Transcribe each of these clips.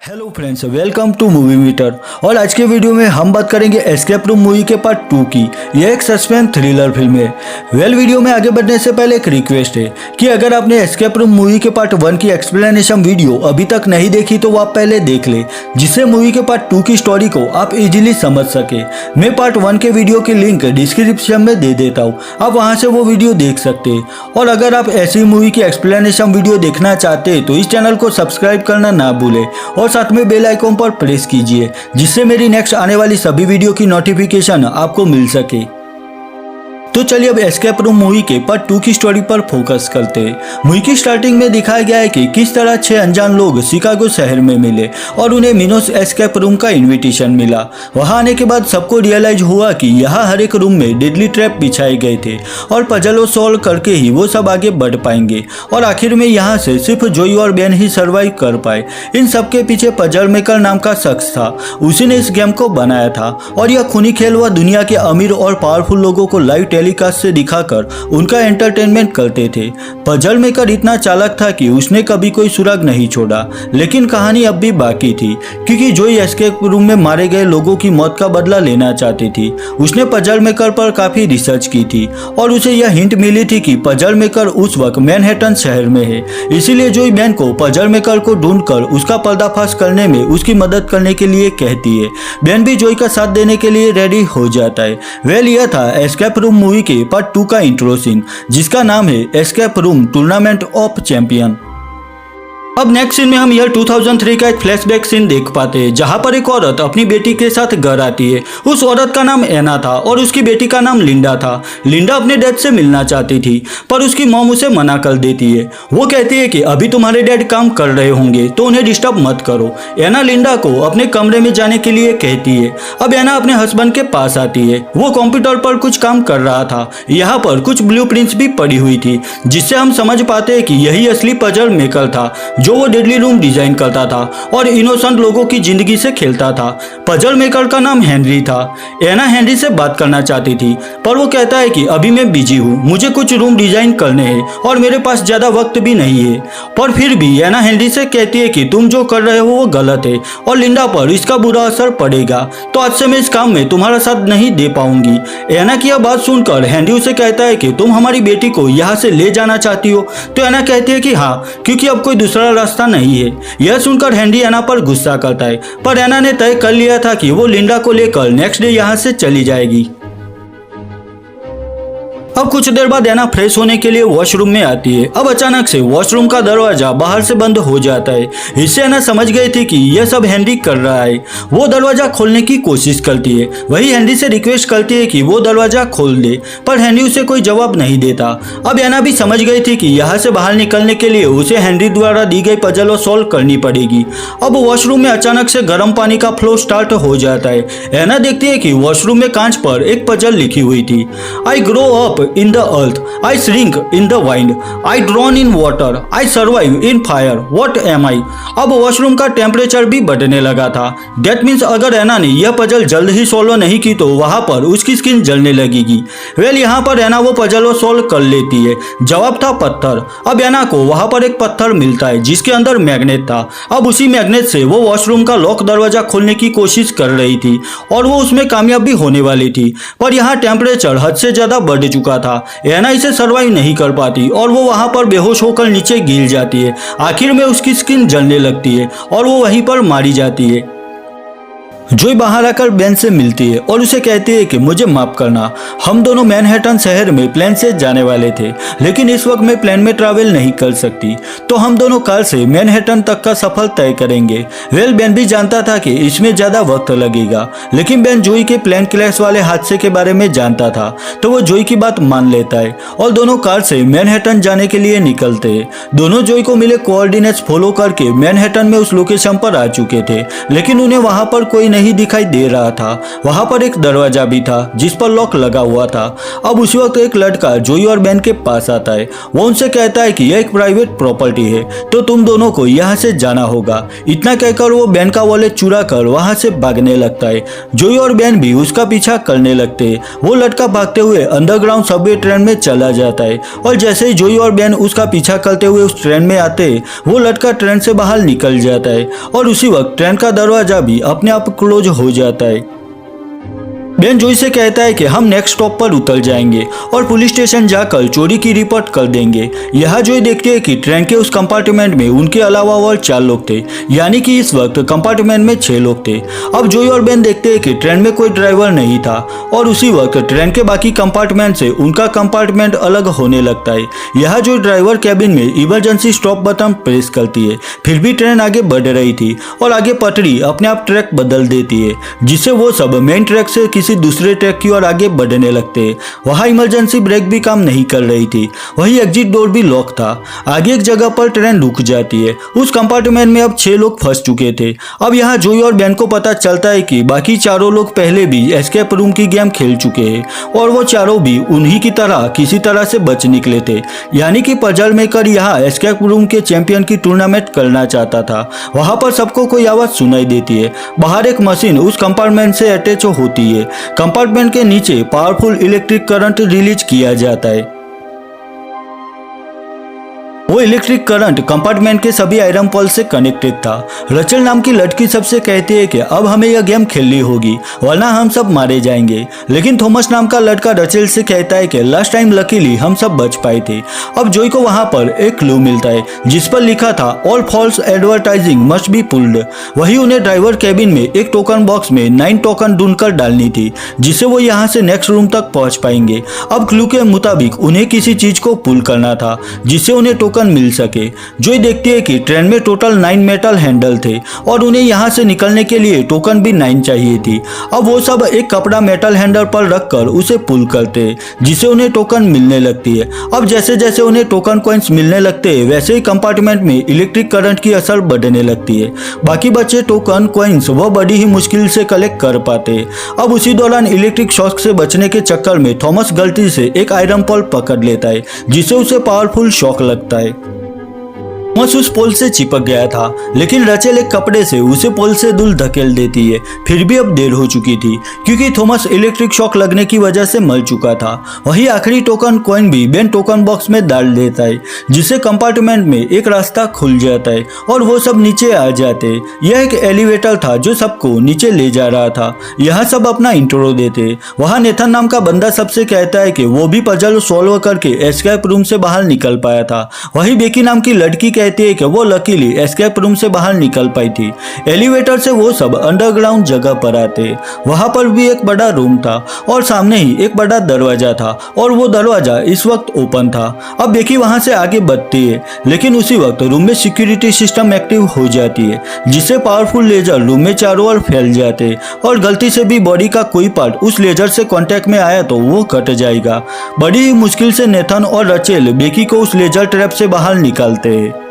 Hello friends, welcome to movie meter. और आज के वीडियो में हम बात करेंगे एस्केप रूम मूवी के पार्ट 2 की। यह एक सस्पेंस थ्रिलर फिल्म है। वीडियो में आगे बढ़ने से पहले एक रिक्वेस्ट है कि अगर आपने एस्केप रूम मूवी के पार्ट 1 की एक्सप्लेनेशन वीडियो अभी तक नहीं देखी तो वो आप पहले देख ले, जिससे मूवी के पार्ट 2 की स्टोरी को आप इजीली समझ सके। मैं पार्ट 1 के वीडियो की लिंक डिस्क्रिप्शन में दे देता हूँ, आप वहाँ से वो वीडियो देख सकते हैं। और अगर आप ऐसी मूवी की एक्सप्लेनेशन वीडियो देखना चाहते हैं तो इस चैनल को सब्सक्राइब करना ना भूलें और साथ में बेल आइकॉन पर प्रेस कीजिए, जिससे मेरी नेक्स्ट आने वाली सभी वीडियो की नोटिफिकेशन आपको मिल सके। तो चलिए अब एस्केप रूम मूवी के पार्ट 2 की स्टोरी पर फोकस करते हैं। मूवी की स्टार्टिंग में दिखाया गया है कि किस तरह 6 अनजान लोग शिकागो शहर में मिले और उन्हें मिनोस एस्केप रूम का इनविटेशन मिला। वहां आने के बाद सबको रियलाइज हुआ कि यहाँ हर एक रूम में डेडली ट्रैप बिछाए गए थे और पजल सॉल्व करके ही वो सब आगे बढ़ पाएंगे। और आखिर में यहाँ से सिर्फ जोई और बेन ही सर्वाइव कर पाए। इन सबके पीछे पजल मेकर नाम का शख्स था, उसी ने इस गेम को बनाया था। और यह खूनी खेल वह दुनिया के अमीर और पावरफुल लोगों को लाइव टेलीकास्ट से दिखाकर उनका एंटरटेनमेंट करते थे। पजल मेकर इतना चालाक था कि उसने कभी कोई सुराग नहीं छोड़ा। लेकिन कहानी अब भी बाकी थी, क्योंकि जोई एस्केप रूम में मारे गए लोगों की मौत का बदला लेना चाहती थी। उसने पजल मेकर पर काफी रिसर्च की थी और उसे यह हिंट मिली थी कि पजल मेकर उस वक्त मैनहट्टन शहर में है। इसीलिए जोई बेन को पजल मेकर को ढूंढकर उसका पर्दाफाश करने में उसकी मदद करने के लिए कहती है। बेन भी जोई का साथ देने के लिए रेडी हो जाता है। यह था एस्केप रूम मूवी के पार्ट 2 का इंट्रो सीन, जिसका नाम है escape room tournament of champion. अब नेक्स्ट सीन में हम ईयर 2003 का एक फ्लैशबैक सीन देख पाते हैं, जहां पर एक औरत अपनी बेटी के साथ घर आती है। उस औरत का नाम एना था और उसकी बेटी का नाम लिंडा था। लिंडा अपने डैड से मिलना चाहती थी, पर उसकी मॉम उसे मना कर देती है। वो कहती है कि अभी तुम्हारे डैड काम कर रहे होंगे तो उन्हें डिस्टर्ब मत करो। एना लिंडा को अपने कमरे में जाने के लिए कहती है। अब एना अपने हस्बैंड के पास आती है। वो कंप्यूटर पर कुछ काम कर रहा था। यहाँ पर कुछ ब्लूप्रिंट्स भी पड़ी हुई थी, जिससे हम समझ पाते हैं कि यही असली पजल मेकर था, जो वो डेडली रूम डिजाइन करता था और इनोसेंट लोगों की जिंदगी से खेलता था। पजल मेकर का नाम हेनरी था। एना हेनरी से बात करना चाहती थी, पर वो कहता है कि अभी मैं बिजी हूँ, मुझे कुछ रूम डिजाइन करने हैं और मेरे पास ज्यादा वक्त भी नहीं है। पर फिर भी एना हेनरी से कहती है कि तुम जो कर रहे हो वो गलत है और लिंडा पर इसका बुरा असर पड़ेगा, तो आज से मैं इस काम में तुम्हारा साथ नहीं दे पाऊंगी। एना की यह बात सुनकर हेनरी उसे कहता है कि तुम हमारी बेटी को यहाँ से ले जाना चाहती हो। तो एना कहती है कि हाँ, क्योंकि अब कोई दूसरा रास्ता नहीं है। यह सुनकर हेनरी एना पर गुस्सा करता है, पर एना ने तय कर लिया था कि वो लिंडा को लेकर नेक्स्ट डे यहाँ से चली जाएगी। अब कुछ देर बाद एना फ्रेश होने के लिए वॉशरूम में आती है। अब अचानक से वॉशरूम का दरवाजा बाहर से बंद हो जाता है। इससे एना समझ गई थी कि यह सब हेनरी कर रहा है। वो दरवाजा खोलने की कोशिश करती है। वही हेनरी से रिक्वेस्ट करती है कि वो दरवाजा खोल दे, पर हेनरी उसे कोई जवाब नहीं देता। अब एना भी समझ गई थी कि यहाँ से बाहर निकलने के लिए उसे हेनरी द्वारा दी गई पजल सॉल्व करनी पड़ेगी। अब वॉशरूम में अचानक से गर्म पानी का फ्लो स्टार्ट हो जाता है। एना देखती है कि वॉशरूम में कांच पर एक पजल लिखी हुई थी। I grow up in the earth, I shrink in the wind, I drown in water, I survive in fire, what am I? अब वॉशरूम का टेम्परेचर भी बढ़ने लगा था। That means अगर एना ने यह पजल जल्द ही सॉल्व नहीं की तो वहां पर उसकी स्किन जलने लगेगी। यहाँ पर एना वो पजल सॉल्व कर लेती है। जवाब था पत्थर। अब एना को वहां पर एक पत्थर मिलता है जिसके अंदर मैग्नेट था। अब उसी मैग्नेट से वो वॉशरूम का लॉक दरवाजा खोलने की कोशिश कर रही थी और वो उसमें कामयाब भी होने वाली थी, पर यहाँ टेम्परेचर हद से ज्यादा बढ़ चुका था। एना इसे सर्वाइव नहीं कर पाती और वो वहां पर बेहोश होकर नीचे गिर जाती है। आखिर में उसकी स्किन जलने लगती है और वो वहीं पर मारी जाती है। जोई बाहर आकर बेन से मिलती है और उसे कहती है कि मुझे माफ करना, हम दोनों मैनहट्टन शहर में प्लेन से जाने वाले थे, लेकिन इस वक्त मैं प्लेन में ट्रैवल नहीं कर सकती, तो हम दोनों कार से मैनहट्टन तक का सफर तय करेंगे। बेन भी जानता था कि इसमें ज्यादा वक्त लगेगा, लेकिन बेन जोई के प्लेन क्रैश वाले हादसे के बारे में जानता था, तो वो जोई की बात मान लेता है और दोनों कार से मैनहट्टन जाने के लिए निकलते हैं। दोनों जोई को मिले कोऑर्डिनेट्स फॉलो करके मैनहट्टन में उस लोकेशन पर आ चुके थे, लेकिन उन्हें वहां पर कोई नहीं दिखाई दे रहा था। वहाँ पर एक दरवाजा भी था जिस पर लॉक लगा हुआ था। अब उसी वक्त एक लड़का जोई और बेन के पास आता है। वो उनसे कहता है कि यह एक प्राइवेट प्रॉपर्टी है, तो तुम दोनों को यहाँ से जाना होगा। इतना कहकर वो बेन का वॉलेट चुरा कर वहाँ से भागने लगता है। जोई और बेन भी उसका पीछा करने लगते हैं। वो लड़का भागते हुए अंडरग्राउंड सबवे ट्रेन में चला जाता है और जैसे ही जोई और बेन उसका पीछा करते हुए उस ट्रेन में आते, वो लड़का ट्रेन से बाहर निकल जाता है और उसी वक्त ट्रेन का दरवाजा भी अपने आप क्लोज हो जाता है। बेन जोई से कहता है कि हम नेक्स्ट स्टॉप पर उतर जाएंगे और पुलिस स्टेशन जाकर चोरी की रिपोर्ट कर देंगे। यहाँ जोई देखते हैं कि ट्रेन के उस कंपार्टमेंट में उनके अलावा और 4 लोग थे, यानी कि इस वक्त कंपार्टमेंट में 6 लोग थे। अब जोई और बेन देखते हैं कि ट्रेन में कोई ड्राइवर नहीं था और उसी वक्त ट्रेन के बाकी कंपार्टमेंट से उनका कंपार्टमेंट अलग होने लगता है। यहाँ जो ड्राइवर कैबिन में इमरजेंसी स्टॉप बटन प्रेस करती है, फिर भी ट्रेन आगे बढ़ रही थी और आगे पटरी अपने आप ट्रैक बदल देती है, जिससे वो सब मेन ट्रैक से किसी दूसरे ट्रैक की ओर आगे बढ़ने लगते हैं। वहां इमरजेंसी ब्रेक भी काम नहीं कर रही थी, वही एग्जिट डोर भी लॉक था। आगे एक जगह पर ट्रेन रुक जाती है। उस कंपार्टमेंट में अब 6 लोग फंस चुके थे। अब यहाँ जोई और बेन को पता चलता है कि बाकी चारों लोग पहले भी एस्केप रूम की गेम खेल चुके हैं और वो चारों भी उन्हीं की तरह किसी तरह से बच निकले थे, यानी कि पजल मेकर यहाँ एस्केप रूम के चैंपियन की टूर्नामेंट करना चाहता था। वहां पर सबको कोई आवाज सुनाई देती है। बाहर एक मशीन उस कंपार्टमेंट से अटैच होती है। कंपार्टमेंट के नीचे पावरफुल इलेक्ट्रिक करंट रिलीज किया जाता है। वो इलेक्ट्रिक करंट कंपार्टमेंट के सभी आयरन पोल से कनेक्टेड था। रचल नाम की लड़की सबसे कहती है कि अब हमें यह गेम खेलनी होगी वरना हम सब मारे जाएंगे, लेकिन थॉमस नाम का लड़का रचल से कहता है कि लास्ट टाइम लकीली हम सब बच पाए थे। अब जोई को वहां पर एक क्लू मिलता है जिस पर लिखा था all false advertising must be pulled. वही उन्हें ड्राइवर कैबिन में एक टोकन बॉक्स में 9 टोकन ढूंढकर डालनी थी, जिससे वो यहाँ से नेक्स्ट रूम तक पहुंच पाएंगे। अब क्लू के मुताबिक उन्हें किसी चीज को पुल करना था जिससे उन्हें टोकन मिल सके। जोई देखती है कि ट्रेन में टोटल 9 मेटल हैंडल थे और उन्हें यहाँ से निकलने के लिए टोकन भी 9 चाहिए थी। अब वो सब एक कपड़ा मेटल हैंडल पर रखकर उसे पुल करते हैं, जिससे उन्हें टोकन मिलने लगती है। अब जैसे जैसे उन्हें टोकन कॉइंस मिलने लगते हैं, वैसे ही कंपार्टमेंट में इलेक्ट्रिक करंट की असर बढ़ने लगती है। बाकी बचे टोकन कॉइंस वह बड़ी ही मुश्किल से कलेक्ट कर पाते हैं। अब उसी दौरान इलेक्ट्रिक शॉक से बचने के चक्कर में थॉमस गलती से एक आयरन पोल पकड़ लेता है, जिससे उसे पावरफुल शॉक लगता है। थॉमस उस पोल से चिपक गया था, लेकिन रचेल एक कपड़े से उसे पोल से दूर धकेल देती है। फिर भी अब देर हो चुकी थी क्योंकि थॉमस इलेक्ट्रिक शॉक लगने की वजह से मर चुका था। वही आखिरी टोकन कॉइन भी बेन टोकन बॉक्स में डाल देता है, जिससे कंपार्टमेंट में एक रास्ता खुल जाता है और वो सब नीचे आ जाते। यह एक एलिवेटर था जो सबको नीचे ले जा रहा था। यहाँ सब अपना इंट्रो देते। वहाँ नेथन नाम का बंदा सबसे कहता है कि वो भी पजल सॉल्व करके एस्केप रूम से बाहर निकल पाया था। वही बेकी नाम की लड़की कहती है कि वो लकीली एस्केप रूम से बाहर निकल पाई थी। एलिवेटर से वो सब अंडरग्राउंड जगह पर आते। वहां पर भी एक बड़ा रूम था और सामने ही एक बड़ा दरवाजा था और वो दरवाजा इस वक्त ओपन था। अब बेकी वहां से आगे बढ़ती है, लेकिन उसी वक्त रूम में सिक्योरिटी सिस्टम एक्टिव हो जाती है, जिससे पावरफुल लेजर रूम में चारों ओर फैल जाते और गलती से भी बॉडी का कोई पार्ट उस लेजर से कांटेक्ट में आया तो वो कट जाएगा। बड़ी ही मुश्किल से नेथन और रचेल बेकी को उस लेजर ट्रैप से बाहर निकालते हैं।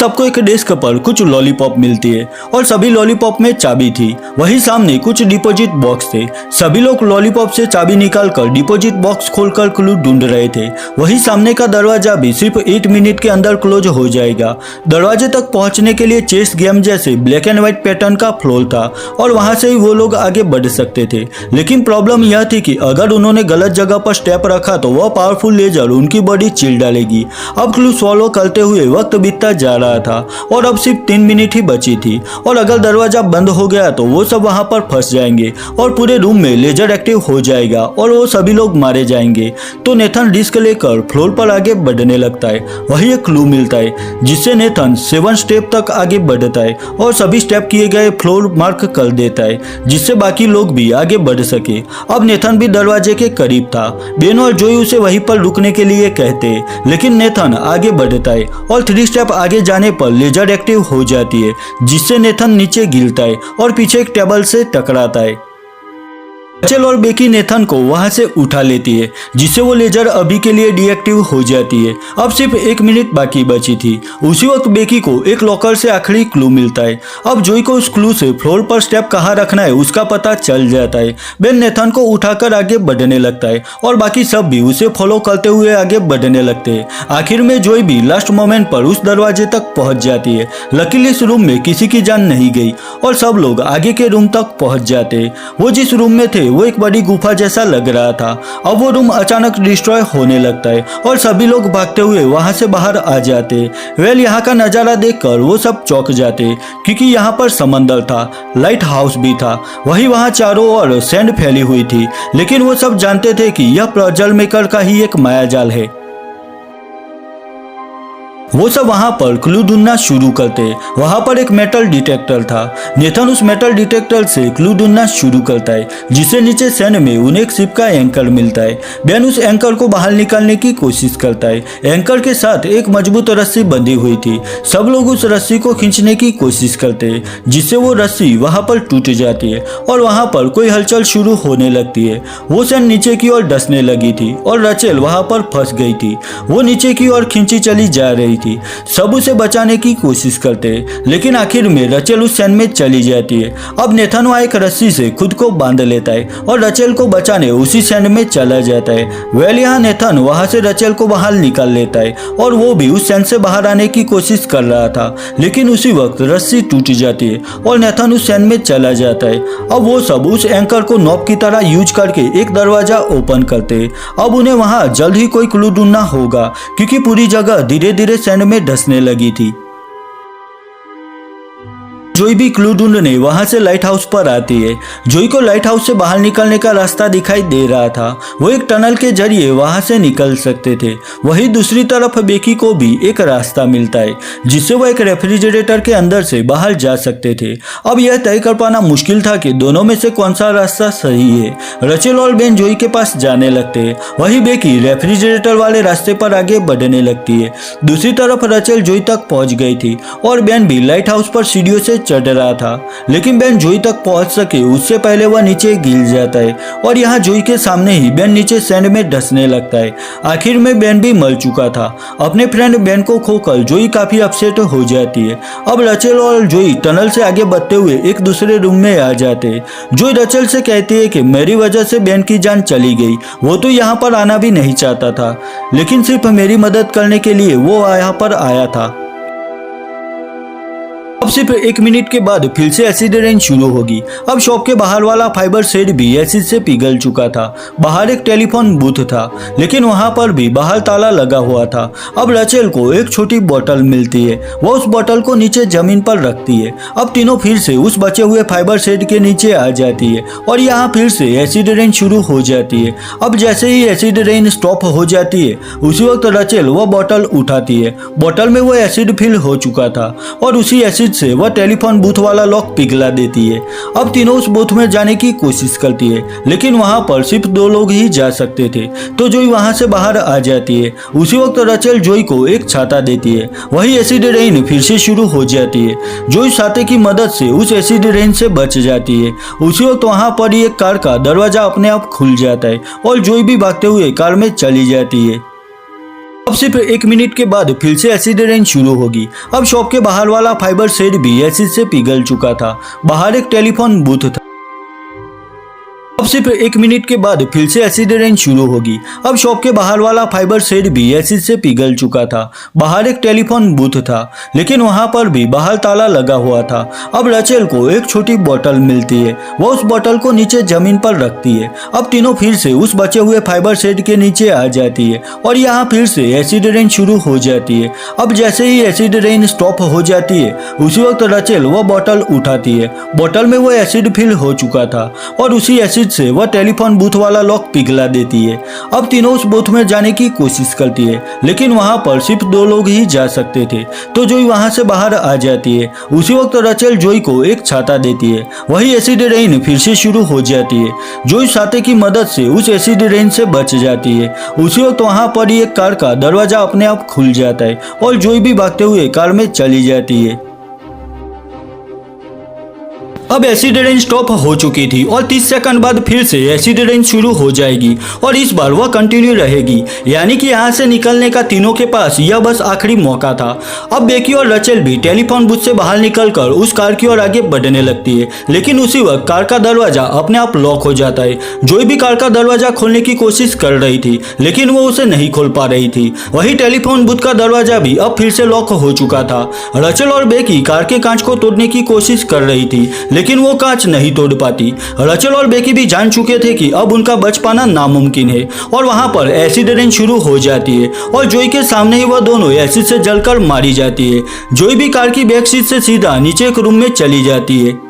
सबको एक डेस्क पर कुछ लॉलीपॉप मिलती है और सभी लॉलीपॉप में चाबी थी। वही सामने कुछ डिपॉजिट बॉक्स थे। सभी लोग लॉलीपॉप से चाबी निकालकर डिपॉजिट बॉक्स खोलकर क्लू ढूंढ रहे थे। वही सामने का दरवाजा भी सिर्फ 8 मिनट के अंदर क्लोज हो जाएगा। दरवाजे तक पहुंचने के लिए चेस गेम जैसे ब्लैक एंड व्हाइट पैटर्न का फ्लोर था और वहां से ही वो लोग आगे बढ़ सकते थे। लेकिन प्रॉब्लम यह थी कि अगर उन्होंने गलत जगह पर स्टेप रखा तो वह पावरफुल लेजर उनकी बॉडी चीर डालेगी। अब क्लू सॉल्व करते हुए वक्त बीतता जा रहा था और अब सिर्फ 3 मिनट ही बची थी और अगर दरवाजा बंद हो गया तो वो सब वहां पर फंस जाएंगे और पूरे रूम में लेजर एक्टिव हो जाएगा और वो सभी लोग मारे जाएंगे। तो नेथन रिस्क लेकर फ्लोर पर आगे बढ़ने लगता है। वही एक क्लू मिलता है जिससे नेथन 7 स्टेप तक आगे बढ़ता है और सभी स्टेप किए गए फ्लोर मार्क कर देता है, जिससे बाकी लोग भी आगे बढ़ सके। अब नेथन भी दरवाजे के करीब था। बेन और जोई उसे वहीं पर रुकने के लिए कहते, लेकिन नेथन आगे बढ़ता है और 3 स्टेप आगे जाने पर लेजर एक्टिव हो जाती है, जिससे नेथन नीचे गिरता है और पीछे एक टेबल से टकराता है। रचेल और बेकी नेथन को वहां से उठा लेती है, जिससे वो लेजर अभी के लिए डीएक्टिव हो जाती है। अब सिर्फ 1 मिनट बाकी बची थी। उसी वक्त बेकी को एक लॉकर से आखिरी क्लू मिलता है। अब जोई को उस क्लू से फ्लोर पर स्टेप कहाँ रखना है उसका पता चल जाता है। बेन नेथन को उठाकर आगे बढ़ने लगता है और बाकी सब भी उसे फॉलो करते हुए आगे बढ़ने लगते हैं। आखिर में जोई भी लास्ट मोमेंट पर उस दरवाजे तक पहुंच जाती है। लकीली इस रूम में किसी की जान नहीं गई और सब लोग आगे के रूम तक पहुंच जाते हैं। वो जिस रूम में थे वो एक बड़ी गुफा जैसा लग रहा था। अब वो रूम अचानक डिस्ट्रॉय होने लगता है और सभी लोग भागते हुए वहां से बाहर आ जाते। वेल यहाँ का नज़ारा देखकर वो सब चौंक जाते क्योंकि यहाँ पर समंदर था, लाइट हाउस भी था, वही वहाँ चारों ओर सैंड फैली हुई थी। लेकिन वो सब जानते थे कि यह पजल मेकर का ही एक मायाजाल है। वो सब वहां पर क्लू ढूंढना शुरू करते। वहां पर एक मेटल डिटेक्टर था। नेथन उस मेटल डिटेक्टर से क्लू ढूंढना शुरू करता है, जिससे नीचे सैंड में उन्हें एक शिप का एंकर मिलता है। बेन उस एंकर को बाहर निकालने की कोशिश करता है। एंकर के साथ एक मजबूत रस्सी बंधी हुई थी। सब लोग उस रस्सी को खींचने की कोशिश करते हैं, जिससे वो रस्सी वहां पर टूट जाती है और वहां पर कोई हलचल शुरू होने लगती है। वो सैंड नीचे की ओर धंसने लगी थी और रचेल वहां पर फंस गई थी। वो नीचे की ओर खींची चली जा रही थी। सब उसे बचाने की कोशिश करते हैं, लेकिन आखिर में रचेल उस सैंड में चली जाती है। अब नेथन वहां एक रस्सी से खुद को बांध लेता है और रचेल को बचाने उसी सैंड में चला जाता है। वेल यहाँ नेथन वहां से रचेल को बाहर निकाल लेता है और वो भी उस सैंड से बाहर आने की कोशिश कर रहा था, लेकिन उसी वक्त रस्सी टूट जाती है और नेथन उस सैंड में चला जाता है। अब वो सब उस एंकर को नॉब की तरह यूज करके एक दरवाजा ओपन करते। अब उन्हें वहां जल्द ही कोई क्लू ढूंढना होगा, क्योंकि पूरी जगह धीरे धीरे सैंड में धंसने लगी थी। जोई भी क्लू ढूंढने वहां से लाइट हाउस पर आती है। जोई को लाइट हाउस से बाहर निकलने का रास्ता दिखाई दे रहा था। वो एक टनल के जरिए वहां से निकल सकते थे। वहीं दूसरी तरफ बेकी को भी एक रास्ता मिलता है, जिससे वो एक रेफ्रिजरेटर के अंदर से बाहर जा सकते थे। अब यह तय कर पाना मुश्किल था कि दोनों में से कौन सा रास्ता सही है। रचेल और बेन जोई के पास जाने लगते हैं, वही बेकी रेफ्रिजरेटर वाले रास्ते पर आगे बढ़ने लगती है। दूसरी तरफ रचेल जोई तक पहुंच गई थी और बेन भी लाइट हाउस पर सीढ़ियों से चढ़ रहा था, लेकिन बेन जोई तक पहुंच सके उससे पहले वह नीचे गिर जाता है और यहाँ जोई के सामने ही बेन नीचे सैंड में धंसने लगता है। आखिर में बेन भी मर चुका था। अपने फ्रेंड बेन को खोकर जोई काफी अपसेट हो जाती है। अब रचेल और जोई टनल से आगे बढ़ते हुए एक दूसरे रूम में आ जाते हैं। जोई रचेल से कहती है कि मेरी वजह से बेन की जान चली गई, वो तो यहाँ पर आना भी नहीं चाहता था, लेकिन सिर्फ मेरी मदद करने के लिए वो यहाँ पर आया था। अब सिर्फ 1 मिनट के बाद फिर से एसिड रेन शुरू होगी। अब शॉप के बाहर वाला फाइबर शेड भी एसिड से पिघल चुका था। बाहर एक टेलीफोन बूथ था, लेकिन वहां पर भी बाहर ताला लगा हुआ था। अब रचेल को एक छोटी बोतल मिलती है। वो उस बोतल को नीचे जमीन पर रखती है। अब तीनों फिर से उस बचे हुए फाइबर शेड के नीचे आ जाती है और यहाँ फिर से एसिड रेन शुरू हो जाती है। अब जैसे ही एसिड रेन स्टॉप हो जाती है, उसी वक्त रचेल वो बोतल उठाती है। बोतल में वो एसिड फिल हो चुका था और उसी एसिड से वह टेलीफोन बूथ वाला लॉक पिघला देती है। अब तीनों उस बूथ में जाने की कोशिश करती है, लेकिन वहां पर सिर्फ 2 लोग ही जा सकते थे, तो जोई वहां से बाहर आ जाती है। उसी वक्त रचेल जोई को एक छाता देती है। वही एसिड रेन फिर से शुरू हो जाती है। जोई छाते की मदद से उस एसिड रेन से बच जाती है। उसी वक्त वहां पर ही एक कार का दरवाजा अपने आप खुल जाता है और जोई भी भागते हुए कार में चली जाती है। अब सिर्फ 1 मिनट के बाद फिर से एसिड रेन शुरू होगी। अब शॉप के बाहर वाला फाइबर शेड भी एसिड से पिघल चुका था। बाहर एक टेलीफोन बूथ था। अब सिर्फ 1 मिनट के बाद फिर से एसिड रेन शुरू होगी। अब शॉप के बाहर वाला फाइबर शेड भी एसिड से पिघल चुका था। बाहर एक टेलीफोन बूथ था, लेकिन वहां पर भी बाहर ताला लगा हुआ था। अब रचेल को एक छोटी बोतल मिलती है। वो उस बोतल को नीचे जमीन पर रखती है। अब तीनों फिर से उस बचे हुए फाइबर शेड के नीचे आ जाती है और यहाँ फिर से एसिड रेन शुरू हो जाती है। अब जैसे ही एसिड रेन स्टॉप हो जाती है, उसी वक्त रचेल वो बोतल उठाती है। बोतल में वो एसिड फिल हो चुका था और उसी एसिड से वह टेलीफोन बूथ वाला लॉक पिघला देती है। अब तीनों उस बूथ में जाने की कोशिश करती है, लेकिन वहां पर सिर्फ 2 लोग ही जा सकते थे, तो जोई वहां से बाहर आ जाती है। उसी वक्त रचेल जोई को एक छाता देती है। वही एसिड रेन फिर से शुरू हो जाती है। जोई छाते की मदद से उस एसिड रेन से बच जाती है। उसी वक्त वहां पर ही एक कार का दरवाजा अपने आप खुल जाता है और जोई भी भागते हुए कार में चली जाती है। अब एसिड रेन स्टॉप हो चुकी थी और 30 सेकंड बाद फिर से एसिड रेन शुरू हो जाएगी और इस बार वह कंटिन्यू रहेगी, यानी कि यहाँ से निकलने का तीनों के पास यह बस आखिरी मौका था। अब बेकी और रचेल भी टेलीफोन बूथ से बाहर निकलकर उस कार की ओर आगे बढ़ने लगती है, लेकिन उसी वक्त कार का दरवाजा अपने आप लॉक हो जाता है। जोई भी कार का दरवाजा खोलने की कोशिश कर रही थी, लेकिन वो उसे नहीं खोल पा रही थी। वही टेलीफोन बूथ का दरवाजा भी अब फिर से लॉक हो चुका था। रचेल और बेकी कार के कांच को तोड़ने की कोशिश कर रही थी, लेकिन वो कांच नहीं तोड़ पाती। रचेल और बेकी भी जान चुके थे कि अब उनका बच पाना नामुमकिन है और वहां पर एसिड रेन शुरू हो जाती है और जोई के सामने ही वह दोनों एसिड से जलकर मारी जाती है। जोई भी कार की बैक सीट से सीधा नीचे एक रूम में चली जाती है।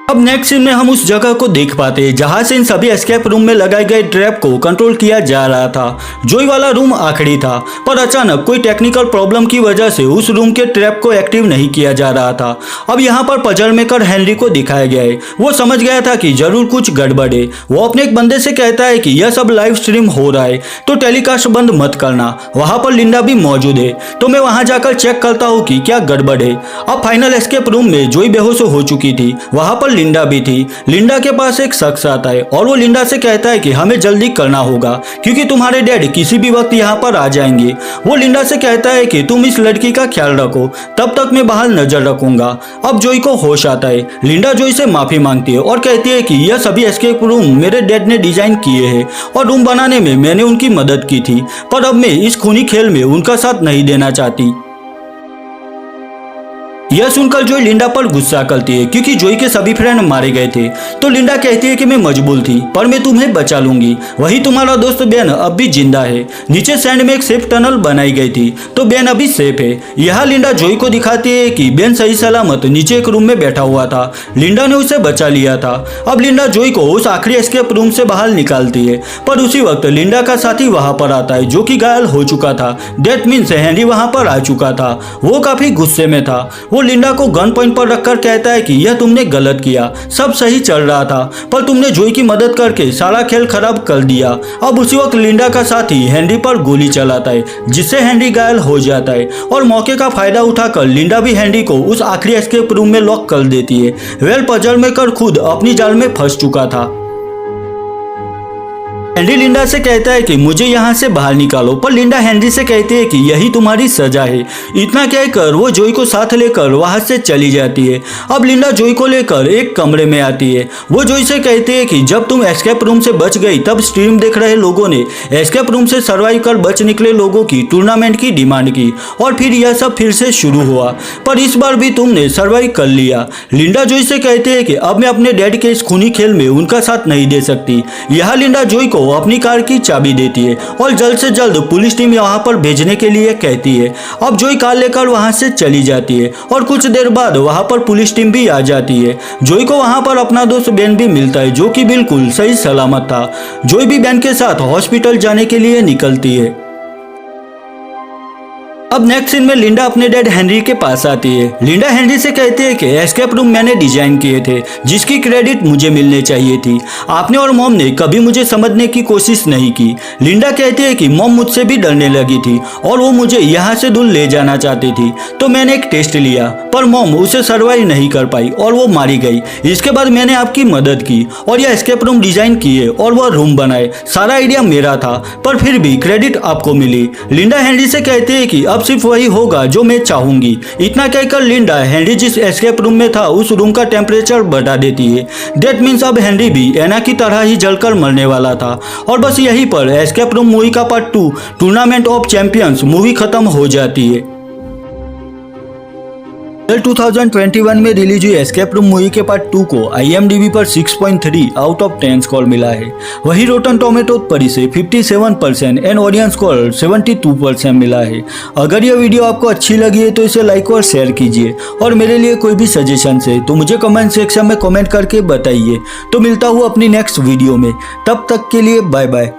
अब नेक्स्ट सीन में हम उस जगह को देख पाते हैं जहां से इन सभी एस्केप रूम में लगाए गए ट्रैप को कंट्रोल किया जा रहा था। जोई वाला रूम आखिरी था, पर अचानक कोई टेक्निकल प्रॉब्लम की वजह से उस रूम के ट्रैप को एक्टिव नहीं किया जा रहा था। अब यहाँ पर पजल मेकर हेनरी को दिखाया गया है। वो समझ गया था कि जरूर कुछ गड़बड़ है। वो अपने एक बंदे से कहता है कि यह सब लाइव स्ट्रीम हो रहा है तो टेलीकास्ट बंद मत करना। वहां पर लिंडा भी मौजूद है, तो मैं वहां जाकर चेक करता हूँ कि क्या गड़बड़ है। अब फाइनल एस्केप रूम में जोई बेहोश हो चुकी थी, वहां पर लिंडा भी थी। लिंडा के पास एक शख्स आता है और वो लिंडा से कहता है कि हमें जल्दी करना होगा क्योंकि तुम्हारे डैड किसी भी वक्त यहाँ पर आ जाएंगे। वो लिंडा से कहता है कि तुम इस लड़की का ख्याल रखो, तब तक मैं बाहर नजर रखूंगा। अब जोई को होश आता है। लिंडा जोई से माफी मांगती है और कहती है कि यह सभी एस्केप रूम मेरे डैड ने डिजाइन किए हैं और रूम बनाने में मैंने उनकी मदद की थी, पर अब मैं इस खूनी खेल में उनका साथ नहीं देना चाहती। यह सुनकर जोई लिंडा पर गुस्सा करती है क्योंकि जोई के सभी फ्रेंड मारे गए थे। तो लिंडा कहती है कि मैं मजबूर थी, पर मैं तुम्हें बचा लूंगी। वही तुम्हारा दोस्त बेन अब भी जिंदा है। नीचे सैंड में एक सेफ टनल बनाई गई थी, तो बेन अभी सेफ है। यहाँ लिंडा जोई को दिखाती है कि बेन सही सलामत नीचे एक रूम में बैठा हुआ था। लिंडा ने उसे बचा लिया था। अब लिंडा जोई को उस आखिरी एस्केप रूम से बाहर निकालती है, पर उसी वक्त लिंडा का साथी वहां पर आता है जो कि घायल हो चुका था। डेट मीन्स हेनरी वहां पर आ चुका था। वो काफी गुस्से में था। वो लिंडा को गन पॉइंट पर रखकर कहता है कि यह तुमने गलत किया, सब सही चल रहा था, पर तुमने जोई की मदद करके सारा खेल खराब कर दिया। अब उसी वक्त लिंडा का साथी हेनरी पर गोली चलाता है, जिससे हेनरी घायल हो जाता है और मौके का फायदा उठाकर लिंडा भी हेनरी को उस आखिरी एस्केप रूम में लॉक कर देती है। वेल पजल मेकर खुद अपनी जाल में फंस चुका था। हेनरी लिंडा से कहता है कि मुझे यहाँ से बाहर निकालो, पर लिंडा हेनरी से कहती है कि यही तुम्हारी सजा है। इतना कहकर वो जोई को साथ लेकर वहां से चली जाती है। अब लिंडा जोई को लेकर एक कमरे में आती है। वो जोई से कहती है कि जब तुम एस्केप रूम से बच गई तब स्ट्रीम देख रहे लोगों ने एस्केप रूम से सर्वाइव कर बच निकले लोगों की टूर्नामेंट की डिमांड की और फिर यह सब फिर से शुरू हुआ, पर इस बार भी तुमने सर्वाइव कर लिया। लिंडा जोई से कहती है कि अब मैं अपने डैड के इस खूनी खेल में उनका साथ नहीं दे सकती। यह लिंडा जोई को अपनी कार की चाबी देती है और जल्द से जल्द पुलिस टीम यहाँ पर भेजने के लिए कहती है। अब जोई कार लेकर वहां से चली जाती है और कुछ देर बाद वहां पर पुलिस टीम भी आ जाती है। जोई को वहां पर अपना दोस्त बेन भी मिलता है जो कि बिल्कुल सही सलामत था। जोई भी बेन के साथ हॉस्पिटल जाने के लिए निकलती है। अब नेक्स्ट सीन में लिंडा अपने डैड हेनरी के पास आती है। लिंडा हेनरी से कहती है कि एस्केप रूम मैंने डिजाइन किए थे, जिसकी क्रेडिट मुझे मिलने चाहिए थी। आपने और मॉम ने कभी मुझे समझने की कोशिश नहीं की। लिंडा कहती है कि मॉम मुझसे भी डरने लगी थी और वो मुझे यहाँ से दूर ले जाना चाहती थी, तो मैंने एक टेस्ट लिया, पर मॉम उसे सर्वाइव नहीं कर पाई और वो मारी गई। इसके बाद मैंने आपकी मदद की और यह एस्केप रूम डिजाइन किए और वह रूम बनाए। सारा आइडिया मेरा था, पर फिर भी क्रेडिट आपको मिली। लिंडा हेनरी से कहती है कि अब सिर्फ वही होगा जो मैं चाहूंगी। इतना कहकर लिंडा हेनरी जिस एस्केप रूम में था उस रूम का टेम्परेचर बढ़ा देती है। दैट मीन्स अब हेनरी भी एना की तरह ही जलकर मरने वाला था। और बस यहीं पर एस्केप रूम मूवी का part 2 tournament of champions movie खत्म हो जाती है। 2021 में रिलीज हुई एस्केप रूम मूवी के पार्ट 2 को IMDb पर 6.3 आउट ऑफ 10 स्कोर मिला है। वही रोटन टोमेटो पर इसे 57% एंड ऑडियंस स्कोर 72% मिला है। अगर यह वीडियो आपको अच्छी लगी है तो इसे लाइक और शेयर कीजिए और मेरे लिए कोई भी सजेशन है तो मुझे कमेंट सेक्शन में कमेंट करके बताइए। तो मिलता हूँ अपनी नेक्स्ट वीडियो में, तब तक के लिए बाय बाय।